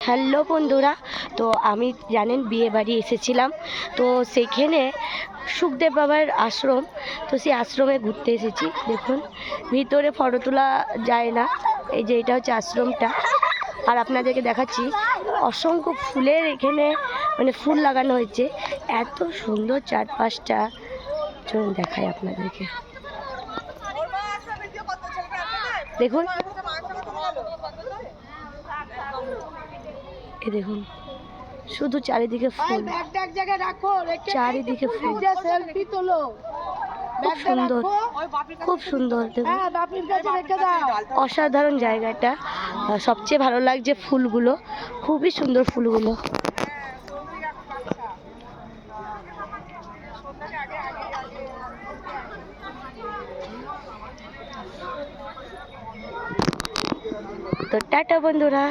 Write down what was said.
Hello বন্ধুরা, তো আমি জানেন বিয়ে বাড়ি এসেছিলাম। তো সেইখানে সুখদেব বাবার আশ্রম, তো সেই আশ্রমে ঘুরতে এসেছি। দেখুন ভিতরে ফটো তোলা যায় না, এই যে এটা হচ্ছে আশ্রমটা। আর আপনাদেরকে দেখাচ্ছি অসংখ্য ফুলের এখানে মানে ফুল লাগানো হয়েছে, এত সুন্দর চারপাশটা। চলুন দেখাই আপনাদেরকে, দেখুন এই দেখুন শুধু চারিদিকে ফুল, চারিদিকে ফুল, খুব সুন্দর, খুব সুন্দর। অসাধারণ জায়গাটা, সবচেয়ে ভালো লাগছে ফুলগুলো, খুবই সুন্দর ফুলগুলো। তো টাটা বন্ধুরা।